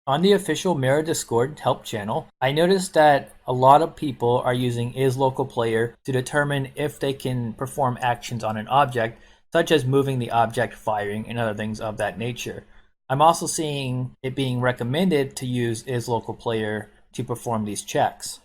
On the official Mirror Discord help channel, I noticed that a lot of people are using IsLocalPlayer to determine if they can perform actions on an object, such as moving the object, firing, and other things of that nature. I'm also seeing it being recommended to use IsLocalPlayer to perform these checks.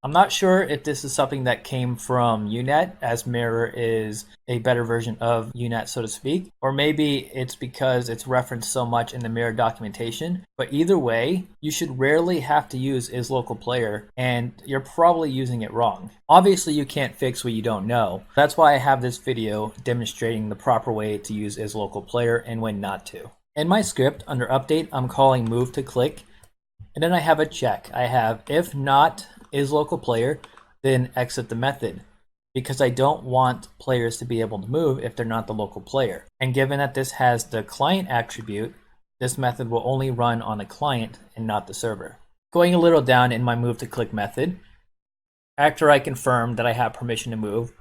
I'm not sure if this is something that came from UNet, as Mirror is a better version of UNet, so to speak, or maybe it's because it's referenced so much in the Mirror documentation. But either way, you should rarely have to use IsLocalPlayer, and you're probably using it wrong. Obviously, you can't fix what you don't know. That's why I have this video demonstrating the proper way to use IsLocalPlayer and when not to. In my script, under Update, I'm calling Move to Click, and then I have a check. I have if not IsLocalPlayer, then exit the method, because I don't want players to be able to move if they're not the local player. And given that this has the client attribute, this method will only run on the client and not the server. Going a little down in my Move to Click method, after I confirm that I have permission to move,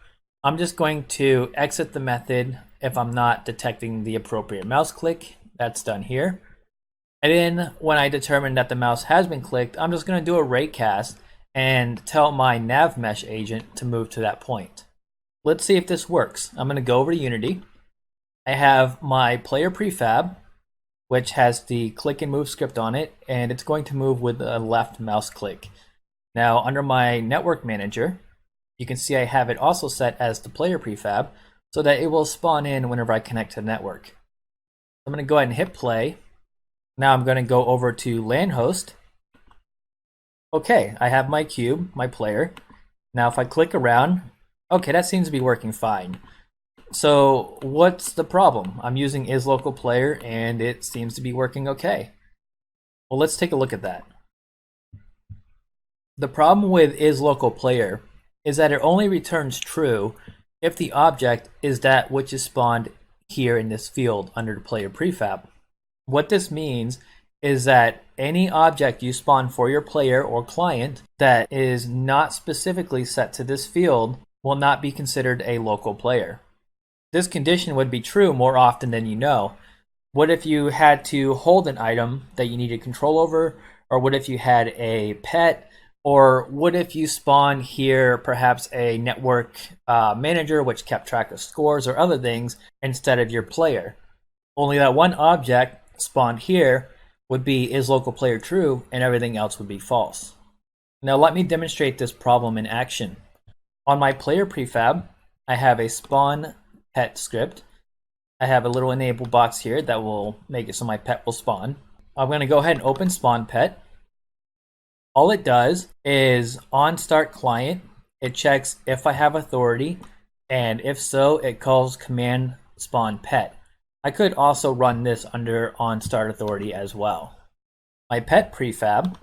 I'm just going to exit the method if I'm not detecting the appropriate mouse click. That's done here. And then when I determine that the mouse has been clicked, I'm just going to do a rate cast and tell my nav mesh agent to move to that point. Let's see if this works. I'm going to go over to Unity. I have my player prefab, which has the click and move script on it, and it's going to move with a left mouse click. Now under my network manager, you can see I have it also set as the player prefab so that it will spawn in whenever I connect to the network. I'm going to go ahead and hit play. Now I'm going to go over to LAN host. Okay, I have my cube, my player. Now if I click around, okay, that seems to be working fine. So what's the problem? I'm using IsLocalPlayer and it seems to be working okay. Well, let's take a look at that. The problem with IsLocalPlayer is that it only returns true if the object is that which is spawned here in this field under the player prefab. What this means is that any object you spawn for your player or client that is not specifically set to this field will not be considered a local player. This condition would be true more often than you know. What if you had to hold an item that you needed control over? Or what if you had a pet? Or what if you spawn here perhaps a network manager which kept track of scores or other things instead of your player? Only that one object spawned here would be IsLocalPlayer true and everything else would be false. Now let me demonstrate this problem in action. On my player prefab, I have a spawn pet script. I have a little enable box here that will make it so my pet will spawn. I'm going to go ahead and open spawn pet. All it does is on start client, it checks if I have authority, and if so, it calls command spawn pet. I could also run this under on start authority as well. My pet prefab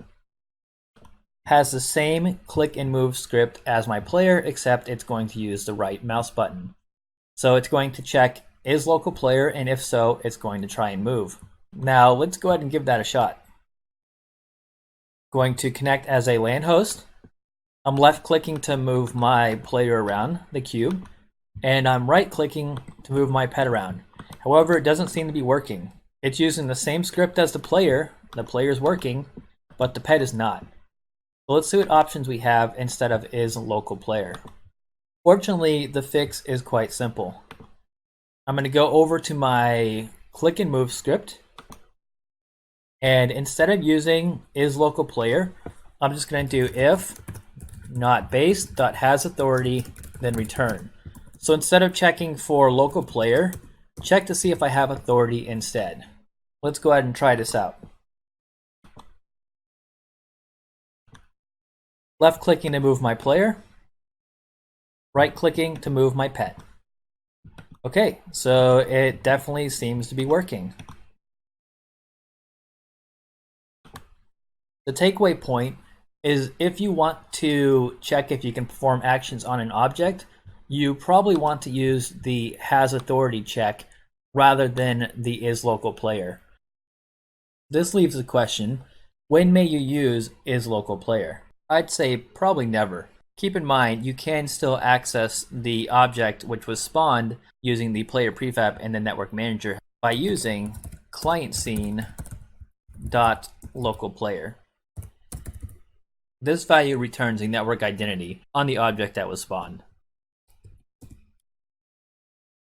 has the same click and move script as my player, except it's going to use the right mouse button. So it's going to check IsLocalPlayer, and if so, it's going to try and move. Now let's go ahead and give that a shot. Going to connect as a LAN host. I'm left clicking to move my player around the cube, and I'm right clicking to move my pet around. However, it doesn't seem to be working. It's using the same script as the player is working, but the pet is not. So let's see what options we have instead of IsLocalPlayer. Fortunately, the fix is quite simple. I'm going to go over to my click and move script, and instead of using IsLocalPlayer, I'm just going to do if not base.has authority, then return. So instead of checking for local player, check to see if I have authority instead. Let's go ahead and try this out. Left clicking to move my player, right clicking to move my pet. Okay, so it definitely seems to be working. The takeaway point is if you want to check if you can perform actions on an object, you probably want to use the has authority check rather than the IsLocalPlayer. This leaves the question, when may you use IsLocalPlayer? I'd say probably never. Keep in mind, you can still access the object which was spawned using the player prefab and the network manager by using client scene dot IsLocalPlayer. This value returns a network identity on the object that was spawned.